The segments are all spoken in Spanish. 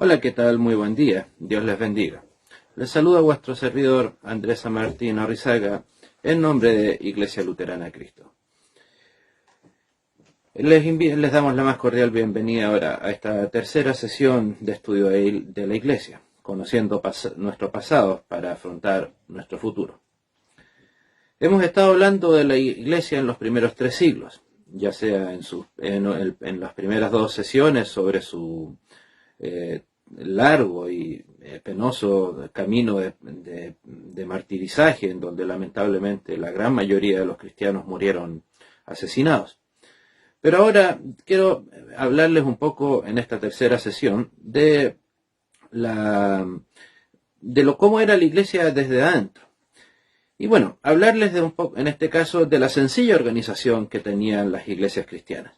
Hola, ¿qué tal? Muy buen día. Dios les bendiga. Les saluda vuestro servidor Andrés Martín Arrizaga en nombre de Iglesia Luterana Cristo. Les damos la más cordial bienvenida ahora a esta tercera sesión de estudio de la Iglesia, conociendo nuestro pasado para afrontar nuestro futuro. Hemos estado hablando de la Iglesia en los primeros 3 siglos, ya sea en las primeras 2 sesiones sobre su largo y penoso camino de martirizaje, en donde lamentablemente la gran mayoría de los cristianos murieron asesinados. Pero ahora quiero hablarles un poco en esta tercera sesión de cómo era la Iglesia desde adentro. Y bueno, hablarles de un poco, en este caso, de la sencilla organización que tenían las iglesias cristianas.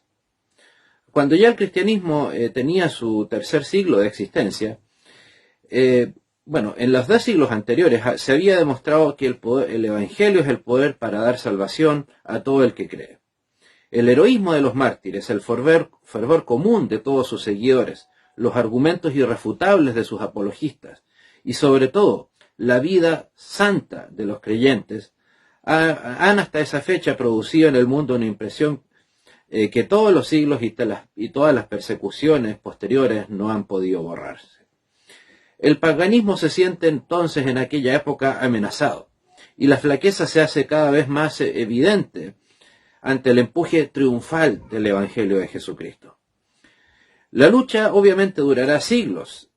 Cuando ya el cristianismo tenía su 3er siglo de existencia, en los 2 siglos anteriores se había demostrado que el Evangelio es el poder para dar salvación a todo el que cree. El heroísmo de los mártires, el fervor común de todos sus seguidores, los argumentos irrefutables de sus apologistas y sobre todo la vida santa de los creyentes han hasta esa fecha producido en el mundo una impresión que todos los siglos y todas las persecuciones posteriores no han podido borrarse. El paganismo se siente entonces en aquella época amenazado, y la flaqueza se hace cada vez más evidente ante el empuje triunfal del Evangelio de Jesucristo. La lucha obviamente durará siglos,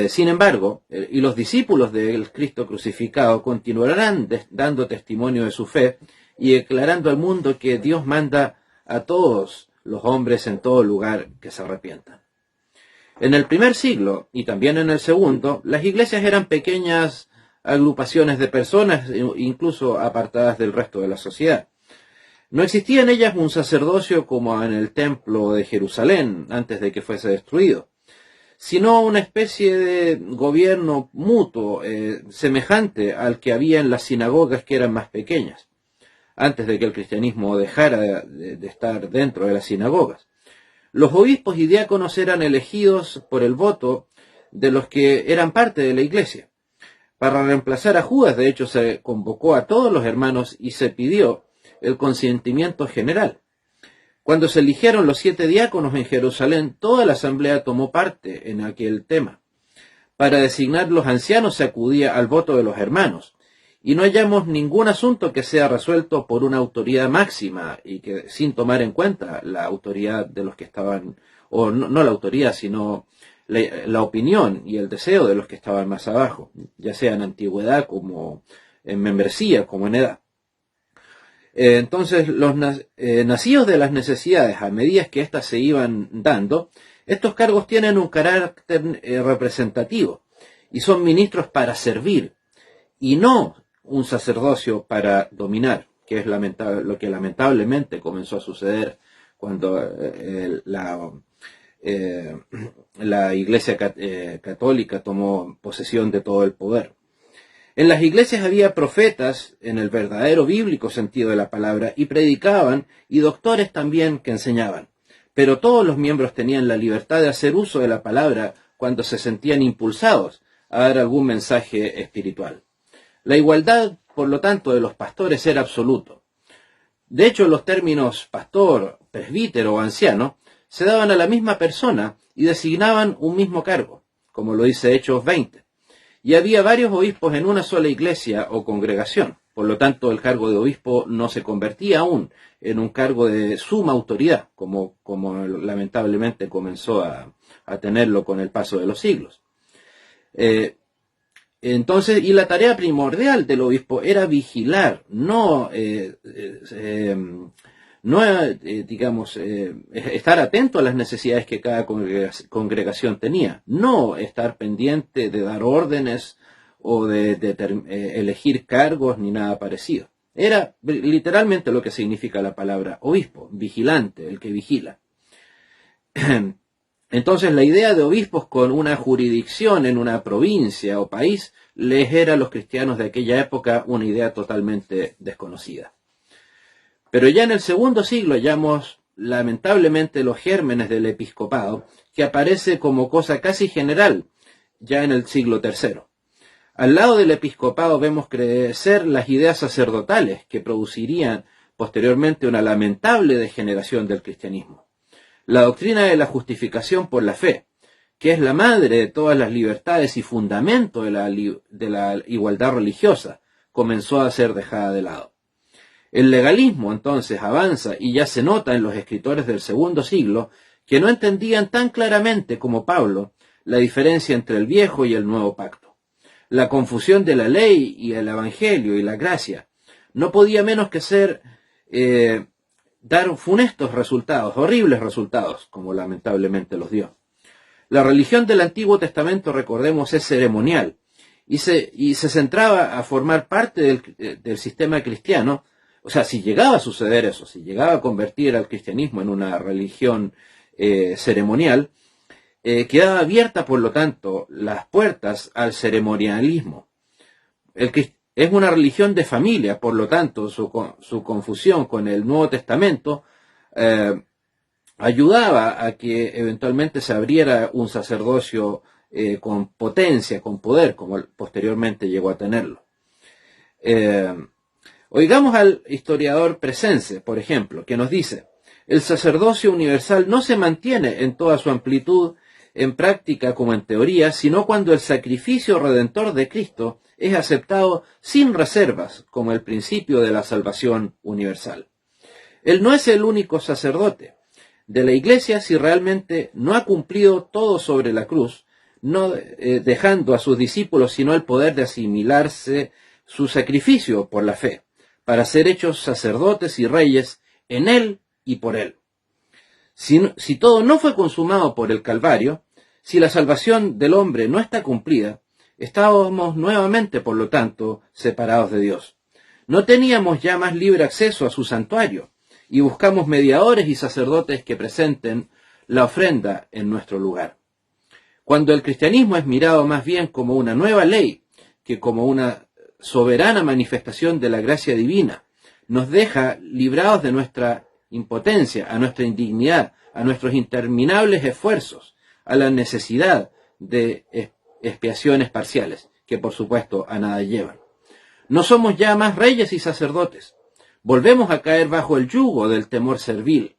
sin embargo, y los discípulos del Cristo crucificado continuarán dando testimonio de su fe y declarando al mundo que Dios manda a todos los hombres en todo lugar que se arrepientan. En el primer siglo, y también en el segundo, las iglesias eran pequeñas agrupaciones de personas, incluso apartadas del resto de la sociedad. No existía en ellas un sacerdocio como en el templo de Jerusalén, antes de que fuese destruido, sino una especie de gobierno mutuo, semejante al que había en las sinagogas, que eran más pequeñas, antes de que el cristianismo dejara de estar dentro de las sinagogas. Los obispos y diáconos eran elegidos por el voto de los que eran parte de la iglesia. Para reemplazar a Judas, de hecho, se convocó a todos los hermanos y se pidió el consentimiento general. Cuando se eligieron los 7 diáconos en Jerusalén, toda la asamblea tomó parte en aquel tema. Para designar los ancianos se acudía al voto de los hermanos, y no hallamos ningún asunto que sea resuelto por una autoridad máxima y que sin tomar en cuenta la autoridad de los que estaban, o no la autoridad, sino la opinión y el deseo de los que estaban más abajo, ya sea en antigüedad como en membresía, como en edad. Entonces, los nacidos de las necesidades, a medida que éstas se iban dando, estos cargos tienen un carácter representativo y son ministros para servir y no un sacerdocio para dominar, que es lo que lamentablemente comenzó a suceder cuando la Iglesia católica tomó posesión de todo el poder. En las iglesias había profetas en el verdadero bíblico sentido de la palabra y predicaban, y doctores también que enseñaban. Pero todos los miembros tenían la libertad de hacer uso de la palabra cuando se sentían impulsados a dar algún mensaje espiritual. La igualdad, por lo tanto, de los pastores era absoluto. De hecho, los términos pastor, presbítero o anciano se daban a la misma persona y designaban un mismo cargo, como lo dice Hechos 20. Y había varios obispos en una sola iglesia o congregación. Por lo tanto, el cargo de obispo no se convertía aún en un cargo de suma autoridad, como lamentablemente comenzó a tenerlo con el paso de los siglos. Entonces, y la tarea primordial del obispo era vigilar, estar atento a las necesidades que cada congregación tenía, no estar pendiente de dar órdenes o de elegir cargos ni nada parecido. Era literalmente lo que significa la palabra obispo, vigilante, el que vigila. Entonces la idea de obispos con una jurisdicción en una provincia o país les era a los cristianos de aquella época una idea totalmente desconocida. Pero ya en el segundo siglo hallamos lamentablemente los gérmenes del episcopado, que aparece como cosa casi general ya en el siglo III. Al lado del episcopado vemos crecer las ideas sacerdotales que producirían posteriormente una lamentable degeneración del cristianismo. La doctrina de la justificación por la fe, que es la madre de todas las libertades y fundamento de la igualdad religiosa, comenzó a ser dejada de lado. El legalismo entonces avanza y ya se nota en los escritores del segundo siglo que no entendían tan claramente como Pablo la diferencia entre el viejo y el nuevo pacto. La confusión de la ley y el evangelio y la gracia no podía menos que ser dar funestos resultados, horribles resultados, como lamentablemente los dio. La religión del Antiguo Testamento, recordemos, es ceremonial y se centraba a formar parte del sistema cristiano. O sea, si llegaba a suceder eso, si llegaba a convertir al cristianismo en una religión ceremonial, quedaba abierta, por lo tanto, las puertas al ceremonialismo. Es una religión de familia, por lo tanto, su confusión con el Nuevo Testamento ayudaba a que eventualmente se abriera un sacerdocio con potencia, con poder, como posteriormente llegó a tenerlo. Oigamos al historiador Presense, por ejemplo, que nos dice: el sacerdocio universal no se mantiene en toda su amplitud en práctica como en teoría, sino cuando el sacrificio redentor de Cristo es aceptado sin reservas como el principio de la salvación universal. Él no es el único sacerdote de la Iglesia si realmente no ha cumplido todo sobre la cruz, no dejando a sus discípulos sino el poder de asimilarse su sacrificio por la fe, para ser hechos sacerdotes y reyes en él y por él. Si todo no fue consumado por el Calvario, si la salvación del hombre no está cumplida, estábamos nuevamente, por lo tanto, separados de Dios. No teníamos ya más libre acceso a su santuario, y buscamos mediadores y sacerdotes que presenten la ofrenda en nuestro lugar. Cuando el cristianismo es mirado más bien como una nueva ley que como una soberana manifestación de la gracia divina, nos deja librados de nuestra impotencia, a nuestra indignidad, a nuestros interminables esfuerzos, a la necesidad de expiaciones parciales, que por supuesto a nada llevan. No somos ya más reyes y sacerdotes. Volvemos a caer bajo el yugo del temor servil.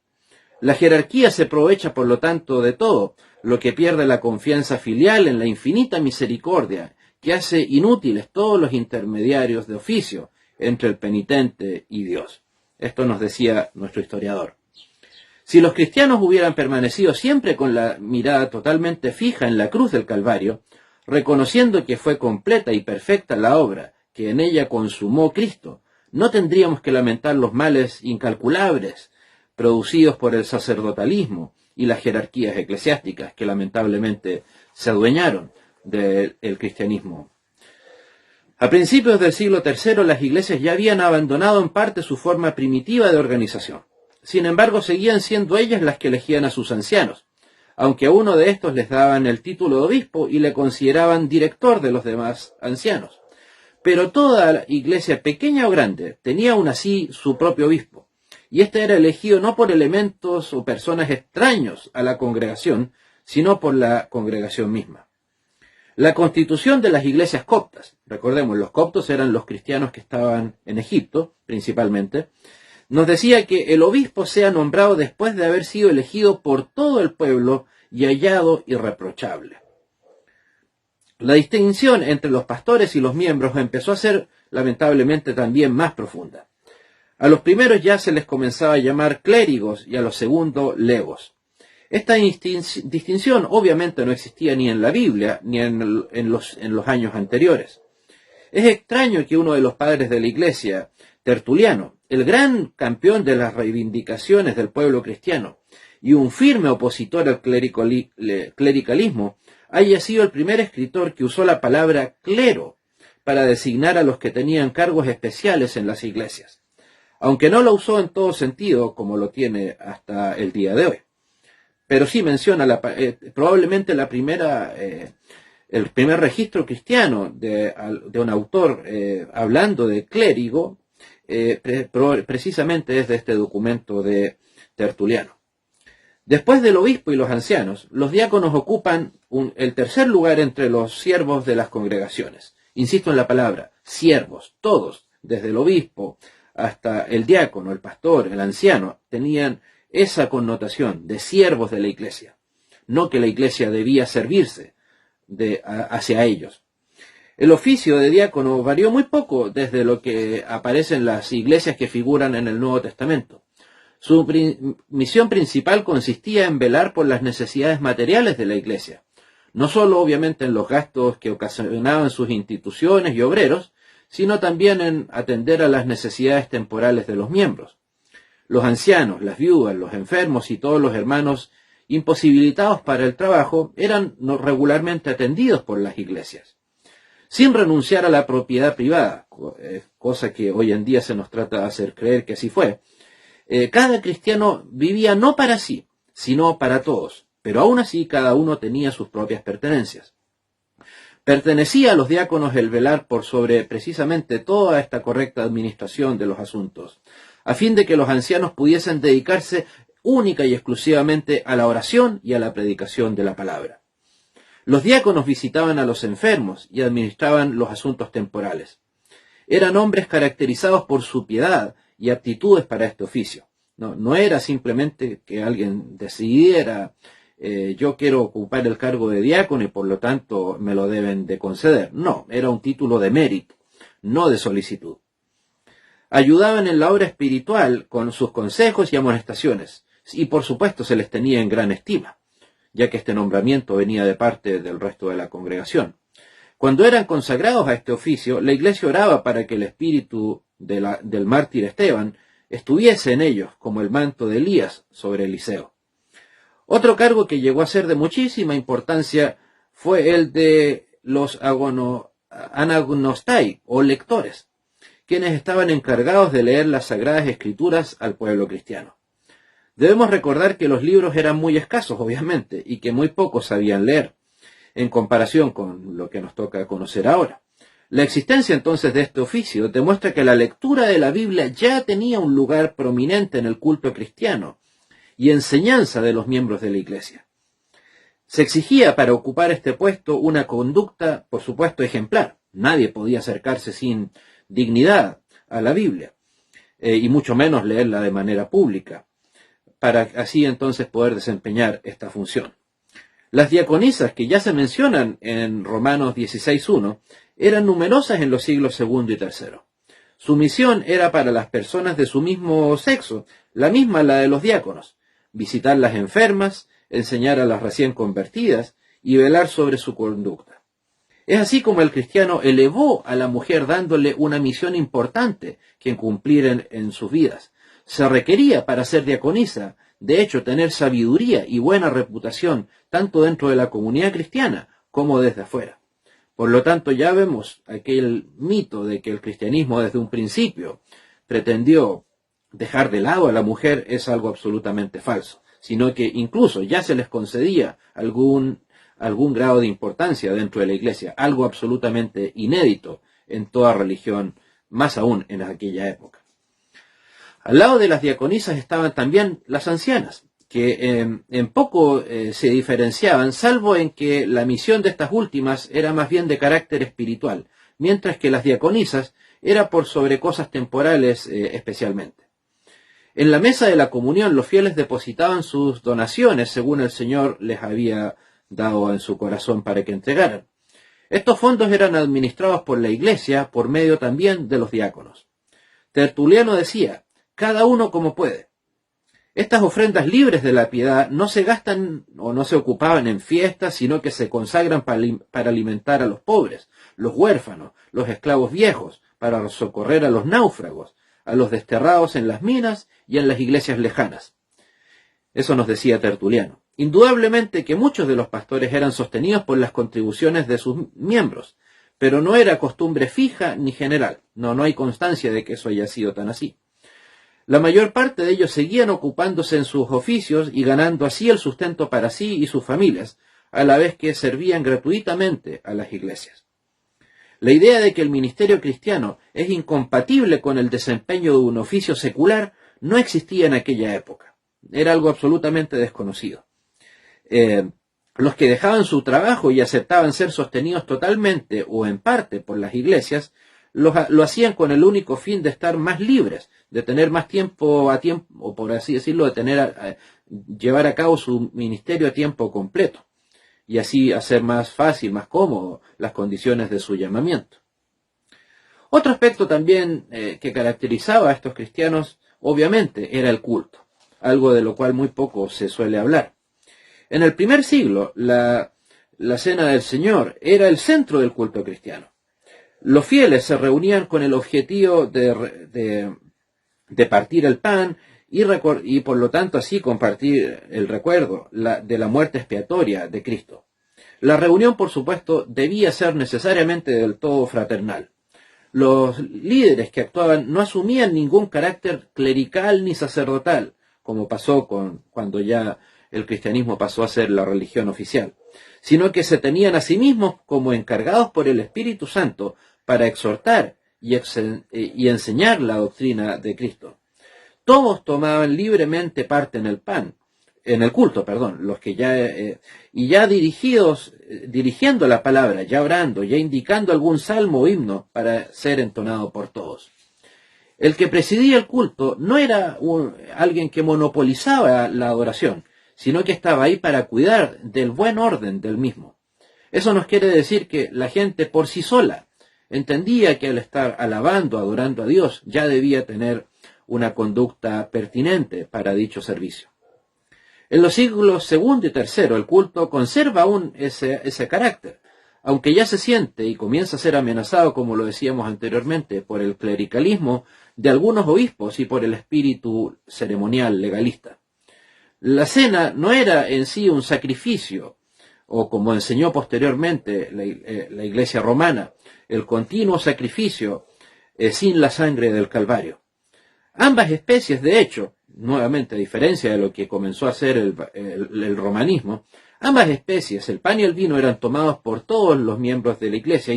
La jerarquía se aprovecha, por lo tanto, de todo, lo que pierde la confianza filial en la infinita misericordia, que hace inútiles todos los intermediarios de oficio entre el penitente y Dios. Esto nos decía nuestro historiador. Si los cristianos hubieran permanecido siempre con la mirada totalmente fija en la cruz del Calvario, reconociendo que fue completa y perfecta la obra que en ella consumó Cristo, no tendríamos que lamentar los males incalculables producidos por el sacerdotalismo y las jerarquías eclesiásticas que lamentablemente se adueñaron del cristianismo. A principios del siglo III, las iglesias ya habían abandonado en parte su forma primitiva de organización. Sin embargo, seguían siendo ellas las que elegían a sus ancianos, aunque a uno de estos les daban el título de obispo y le consideraban director de los demás ancianos. Pero toda iglesia, pequeña o grande, tenía aún así su propio obispo, y este era elegido no por elementos o personas extraños a la congregación, sino por la congregación misma. La constitución de las iglesias coptas, recordemos, los coptos eran los cristianos que estaban en Egipto, principalmente, nos decía que el obispo sea nombrado después de haber sido elegido por todo el pueblo y hallado irreprochable. La distinción entre los pastores y los miembros empezó a ser, lamentablemente, también más profunda. A los primeros ya se les comenzaba a llamar clérigos y a los segundos legos. Esta distinción obviamente no existía ni en la Biblia ni en los años anteriores. Es extraño que uno de los padres de la Iglesia, Tertuliano, el gran campeón de las reivindicaciones del pueblo cristiano y un firme opositor al clericalismo, haya sido el primer escritor que usó la palabra clero para designar a los que tenían cargos especiales en las iglesias, aunque no lo usó en todo sentido como lo tiene hasta el día de hoy. Pero sí menciona probablemente el primer registro cristiano de un autor hablando de clérigo, precisamente es de este documento de Tertuliano. Después del obispo y los ancianos, los diáconos ocupan el tercer lugar entre los siervos de las congregaciones. Insisto en la palabra, siervos, todos, desde el obispo hasta el diácono, el pastor, el anciano, tenían esa connotación de siervos de la iglesia, no que la iglesia debía servirse hacia ellos. El oficio de diácono varió muy poco desde lo que aparece en las iglesias que figuran en el Nuevo Testamento. Su misión principal consistía en velar por las necesidades materiales de la iglesia, no solo obviamente en los gastos que ocasionaban sus instituciones y obreros, sino también en atender a las necesidades temporales de los miembros. Los ancianos, las viudas, los enfermos y todos los hermanos imposibilitados para el trabajo eran regularmente atendidos por las iglesias, sin renunciar a la propiedad privada, cosa que hoy en día se nos trata de hacer creer que así fue. Cada cristiano vivía no para sí, sino para todos, pero aún así cada uno tenía sus propias pertenencias. Pertenecía a los diáconos el velar por sobre precisamente toda esta correcta administración de los asuntos, a fin de que los ancianos pudiesen dedicarse única y exclusivamente a la oración y a la predicación de la palabra. Los diáconos visitaban a los enfermos y administraban los asuntos temporales. Eran hombres caracterizados por su piedad y aptitudes para este oficio. No era simplemente que alguien decidiera yo quiero ocupar el cargo de diácono y por lo tanto me lo deben de conceder. No, era un título de mérito, no de solicitud. Ayudaban en la obra espiritual con sus consejos y amonestaciones, y por supuesto se les tenía en gran estima, ya que este nombramiento venía de parte del resto de la congregación. Cuando eran consagrados a este oficio, la iglesia oraba para que el espíritu del mártir Esteban estuviese en ellos, como el manto de Elías sobre Eliseo. Otro cargo que llegó a ser de muchísima importancia fue el de los anagnostai, o lectores, quienes estaban encargados de leer las Sagradas Escrituras al pueblo cristiano. Debemos recordar que los libros eran muy escasos, obviamente, y que muy pocos sabían leer, en comparación con lo que nos toca conocer ahora. La existencia entonces de este oficio demuestra que la lectura de la Biblia ya tenía un lugar prominente en el culto cristiano y enseñanza de los miembros de la iglesia. Se exigía para ocupar este puesto una conducta, por supuesto, ejemplar. Nadie podía acercarse sin dignidad a la Biblia, y mucho menos leerla de manera pública, para así entonces poder desempeñar esta función. Las diaconisas que ya se mencionan en Romanos 16:1 eran numerosas en los siglos II y III. Su misión era para las personas de su mismo sexo, la misma la de los diáconos: visitar las enfermas, enseñar a las recién convertidas y velar sobre su conducta. Es así como el cristiano elevó a la mujer dándole una misión importante que cumplir en sus vidas. Se requería para ser diaconisa, de hecho, tener sabiduría y buena reputación tanto dentro de la comunidad cristiana como desde afuera. Por lo tanto, ya vemos aquel mito de que el cristianismo desde un principio pretendió dejar de lado a la mujer es algo absolutamente falso, sino que incluso ya se les concedía algún grado de importancia dentro de la iglesia, algo absolutamente inédito en toda religión, más aún en aquella época. Al lado de las diaconisas estaban también las ancianas, que en poco se diferenciaban, salvo en que la misión de estas últimas era más bien de carácter espiritual, mientras que las diaconisas era por sobre cosas temporales especialmente. En la mesa de la comunión los fieles depositaban sus donaciones según el Señor les había dado en su corazón para que entregaran. Estos fondos eran administrados por la iglesia por medio también de los diáconos. Tertuliano decía: cada uno como puede. Estas ofrendas libres de la piedad no se gastan o no se ocupaban en fiestas, sino que se consagran para alimentar a los pobres, los huérfanos, los esclavos viejos, para socorrer a los náufragos, a los desterrados en las minas y en las iglesias lejanas. Eso nos decía Tertuliano. Indudablemente que muchos de los pastores eran sostenidos por las contribuciones de sus miembros, pero no era costumbre fija ni general. No hay constancia de que eso haya sido tan así. La mayor parte de ellos seguían ocupándose en sus oficios y ganando así el sustento para sí y sus familias, a la vez que servían gratuitamente a las iglesias. La idea de que el ministerio cristiano es incompatible con el desempeño de un oficio secular no existía en aquella época. era algo absolutamente desconocido. Los que dejaban su trabajo y aceptaban ser sostenidos totalmente o en parte por las iglesias, lo hacían con el único fin de estar más libres, de tener más tiempo a tiempo, o por así decirlo, de llevar a cabo su ministerio a tiempo completo, y así hacer más fácil, más cómodo las condiciones de su llamamiento. Otro aspecto también que caracterizaba a estos cristianos, obviamente, era el culto, algo de lo cual muy poco se suele hablar. En el primer siglo, la Cena del Señor era el centro del culto cristiano. Los fieles se reunían con el objetivo de partir el pan y por lo tanto así compartir el recuerdo de la muerte expiatoria de Cristo. La reunión, por supuesto, debía ser necesariamente del todo fraternal. Los líderes que actuaban no asumían ningún carácter clerical ni sacerdotal, como pasó cuando ya el cristianismo pasó a ser la religión oficial, sino que se tenían a sí mismos como encargados por el Espíritu Santo para exhortar y enseñar la doctrina de Cristo. Todos tomaban libremente parte en el culto, los que ya dirigiendo la palabra, ya orando, ya indicando algún salmo o himno para ser entonado por todos. El que presidía el culto no era alguien que monopolizaba la adoración, sino que estaba ahí para cuidar del buen orden del mismo. Eso nos quiere decir que la gente por sí sola entendía que al estar alabando, adorando a Dios, ya debía tener una conducta pertinente para dicho servicio. En los siglos II y III el culto conserva aún ese carácter, aunque ya se siente y comienza a ser amenazado, como lo decíamos anteriormente, por el clericalismo de algunos obispos y por el espíritu ceremonial legalista. La cena no era en sí un sacrificio, o como enseñó posteriormente la Iglesia romana, el continuo sacrificio sin la sangre del Calvario. Ambas especies, de hecho, nuevamente a diferencia de lo que comenzó a hacer el romanismo, ambas especies, el pan y el vino, eran tomados por todos los miembros de la Iglesia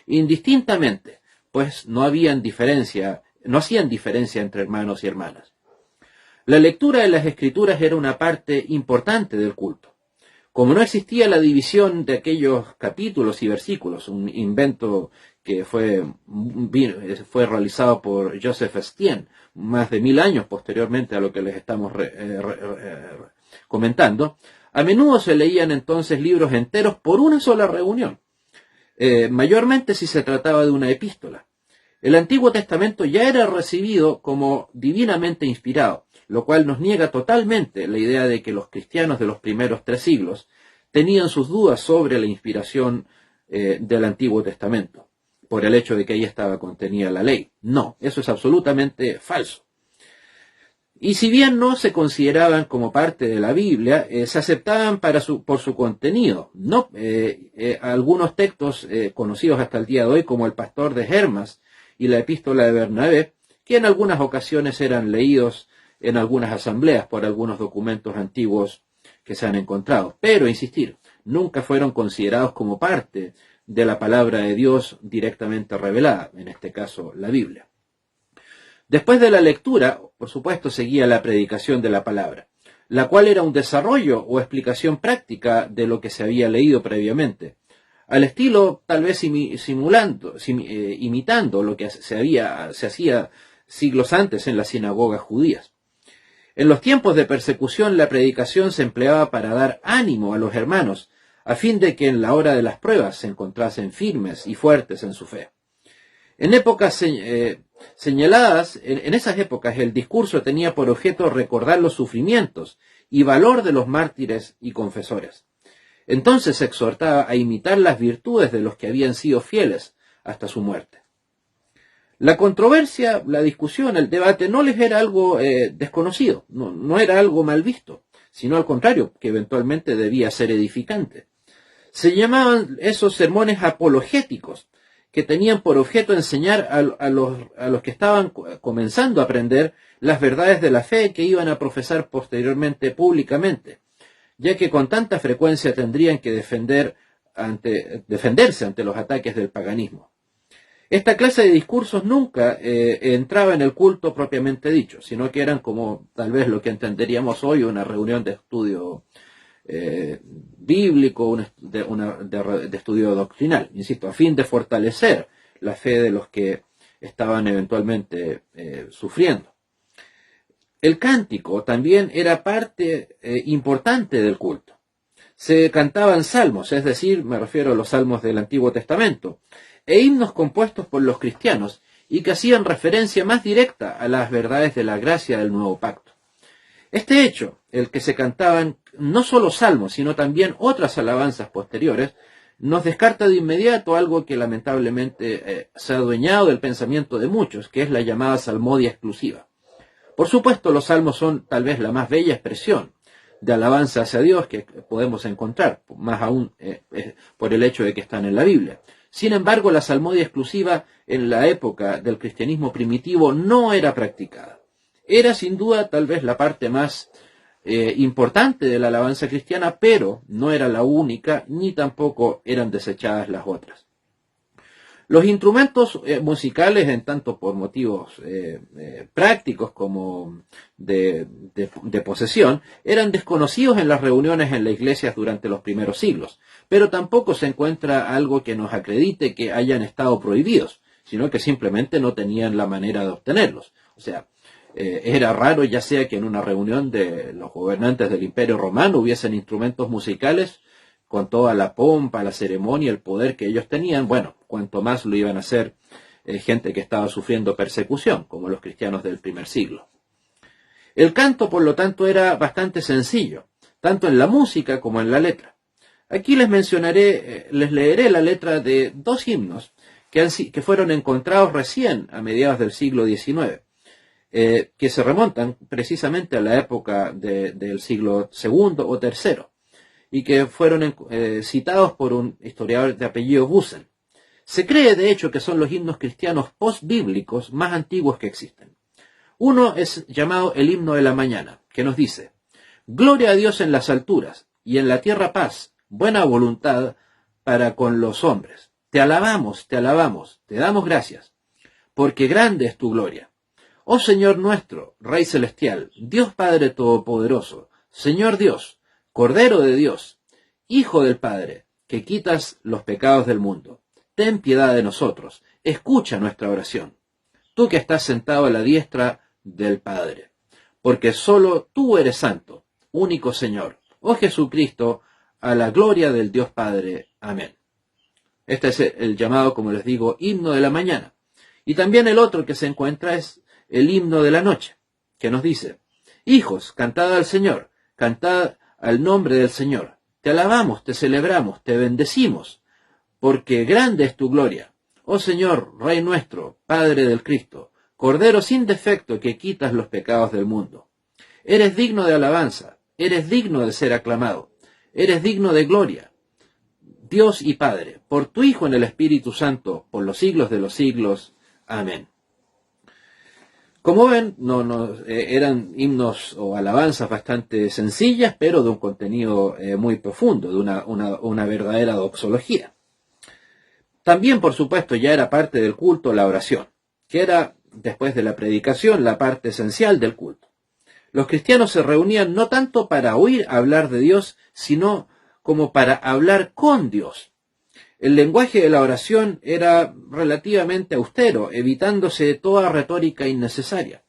indistintamente, pues no hacían diferencia entre hermanos y hermanas. La lectura de las Escrituras era una parte importante del culto. Como no existía la división de aquellos capítulos y versículos, un invento que fue realizado por Joseph Estienne más de 1000 años posteriormente a lo que les estamos comentando, a menudo se leían entonces libros enteros por una sola reunión, mayormente si se trataba de una epístola. El Antiguo Testamento ya era recibido como divinamente inspirado, lo cual nos niega totalmente la idea de que los cristianos de los primeros 3 siglos tenían sus dudas sobre la inspiración del Antiguo Testamento, por el hecho de que ahí estaba contenida la ley. No, eso es absolutamente falso. Y si bien no se consideraban como parte de la Biblia, se aceptaban por su contenido. No, algunos textos conocidos hasta el día de hoy, como el Pastor de Hermas y la Epístola de Bernabé, que en algunas ocasiones eran leídos en algunas asambleas por algunos documentos antiguos que se han encontrado. Pero, insistir, nunca fueron considerados como parte de la palabra de Dios directamente revelada, en este caso la Biblia. Después de la lectura, por supuesto, seguía la predicación de la palabra, la cual era un desarrollo o explicación práctica de lo que se había leído previamente, al estilo tal vez imitando lo que se hacía siglos antes en las sinagogas judías. En los tiempos de persecución, la predicación se empleaba para dar ánimo a los hermanos, a fin de que en la hora de las pruebas se encontrasen firmes y fuertes en su fe. En épocas señaladas, en esas épocas el discurso tenía por objeto recordar los sufrimientos y valor de los mártires y confesores. Entonces se exhortaba a imitar las virtudes de los que habían sido fieles hasta su muerte. La controversia, la discusión, el debate no les era algo desconocido, no era algo mal visto, sino al contrario, que eventualmente debía ser edificante. Se llamaban esos sermones apologéticos, que tenían por objeto enseñar a los que estaban comenzando a aprender las verdades de la fe que iban a profesar posteriormente públicamente, ya que con tanta frecuencia tendrían que defenderse ante los ataques del paganismo. Esta clase de discursos nunca entraba en el culto propiamente dicho, sino que eran como tal vez lo que entenderíamos hoy una reunión de estudio bíblico, de estudio doctrinal, insisto, a fin de fortalecer la fe de los que estaban eventualmente sufriendo. El cántico también era parte importante del culto. Se cantaban salmos, es decir, me refiero a los salmos del Antiguo Testamento, e himnos compuestos por los cristianos y que hacían referencia más directa a las verdades de la gracia del nuevo pacto. Este hecho, el que se cantaban no solo salmos, sino también otras alabanzas posteriores, nos descarta de inmediato algo que lamentablemente se ha adueñado del pensamiento de muchos, que es la llamada salmodia exclusiva. Por supuesto, los salmos son tal vez la más bella expresión de alabanza hacia Dios que podemos encontrar, más aún por el hecho de que están en la Biblia. Sin embargo, la salmodia exclusiva en la época del cristianismo primitivo no era practicada. Era sin duda tal vez la parte más importante de la alabanza cristiana, pero no era la única, ni tampoco eran desechadas las otras. Los instrumentos musicales, en tanto por motivos prácticos como de posesión, eran desconocidos en las reuniones en las iglesias durante los primeros siglos, pero tampoco se encuentra algo que nos acredite que hayan estado prohibidos, sino que simplemente no tenían la manera de obtenerlos. O sea, era raro ya sea que en una reunión de los gobernantes del Imperio Romano hubiesen instrumentos musicales con toda la pompa, la ceremonia, el poder que ellos tenían. Bueno, cuanto más lo iban a hacer gente que estaba sufriendo persecución, como los cristianos del primer siglo. El canto, por lo tanto, era bastante sencillo, tanto en la música como en la letra. Aquí les leeré la letra de dos himnos que fueron encontrados recién a mediados del siglo XIX. Que se remontan precisamente a la época del siglo II o III, y que fueron citados por un historiador de apellido Bussen. Se cree, de hecho, que son los himnos cristianos postbíblicos más antiguos que existen. Uno es llamado el himno de la mañana, que nos dice: «Gloria a Dios en las alturas, y en la tierra paz, buena voluntad para con los hombres. Te alabamos, te damos gracias, porque grande es tu gloria. Oh Señor nuestro, Rey celestial, Dios Padre Todopoderoso, Señor Dios, Cordero de Dios, Hijo del Padre, que quitas los pecados del mundo. Ten piedad de nosotros, escucha nuestra oración. Tú que estás sentado a la diestra del Padre, porque solo tú eres santo, único Señor. Oh Jesucristo, a la gloria del Dios Padre. Amén». Este es el llamado, como les digo, himno de la mañana. Y también el otro que se encuentra es el himno de la noche, que nos dice: «Hijos, cantad al Señor, cantad al nombre del Señor. Te alabamos, te celebramos, te bendecimos, porque grande es tu gloria. Oh Señor, Rey nuestro, Padre del Cristo, Cordero sin defecto que quitas los pecados del mundo. Eres digno de alabanza, eres digno de ser aclamado, eres digno de gloria, Dios y Padre, por tu Hijo en el Espíritu Santo, por los siglos de los siglos. Amén». Como ven, eran himnos o alabanzas bastante sencillas, pero de un contenido muy profundo, de una verdadera doxología. También, por supuesto, ya era parte del culto la oración, que era, después de la predicación, la parte esencial del culto. Los cristianos se reunían no tanto para oír hablar de Dios, sino como para hablar con Dios. El lenguaje de la oración era relativamente austero, evitándose toda retórica innecesaria.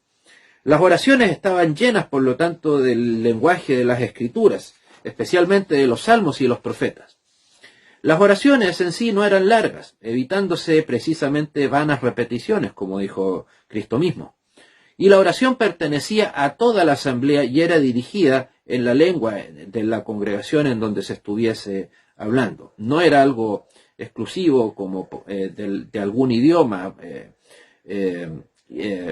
Las oraciones estaban llenas, por lo tanto, del lenguaje de las Escrituras, especialmente de los salmos y los profetas. Las oraciones en sí no eran largas, evitándose precisamente vanas repeticiones, como dijo Cristo mismo. Y la oración pertenecía a toda la asamblea y era dirigida en la lengua de la congregación en donde se estuviese hablando. No era algo exclusivo como de algún idioma,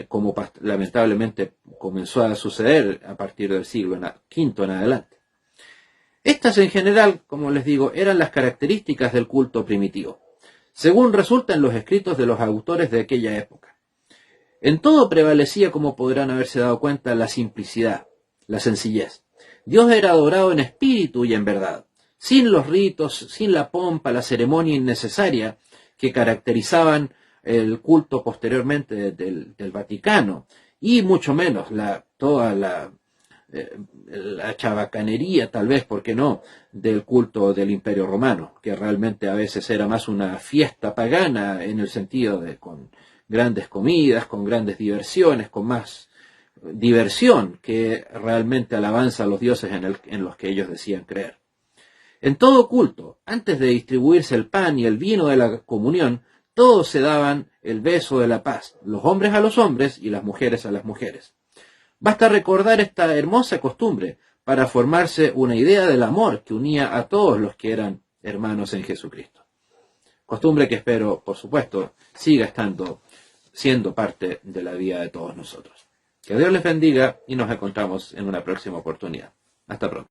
como lamentablemente comenzó a suceder a partir del siglo V en adelante. Estas en general, como les digo, eran las características del culto primitivo, según resulta en los escritos de los autores de aquella época. En todo prevalecía, como podrán haberse dado cuenta, la simplicidad, la sencillez. Dios era adorado en espíritu y en verdad, sin los ritos, sin la pompa, la ceremonia innecesaria que caracterizaban el culto posteriormente del Vaticano, y mucho menos toda la chabacanería, tal vez, ¿por qué no?, del culto del Imperio Romano, que realmente a veces era más una fiesta pagana en el sentido de con grandes comidas, con grandes diversiones, con más diversión que realmente alabanza a los dioses en los que ellos decían creer. En todo culto, antes de distribuirse el pan y el vino de la comunión, todos se daban el beso de la paz, los hombres a los hombres y las mujeres a las mujeres. Basta recordar esta hermosa costumbre para formarse una idea del amor que unía a todos los que eran hermanos en Jesucristo. Costumbre que espero, por supuesto, siga siendo parte de la vida de todos nosotros. Que Dios les bendiga y nos encontramos en una próxima oportunidad. Hasta pronto.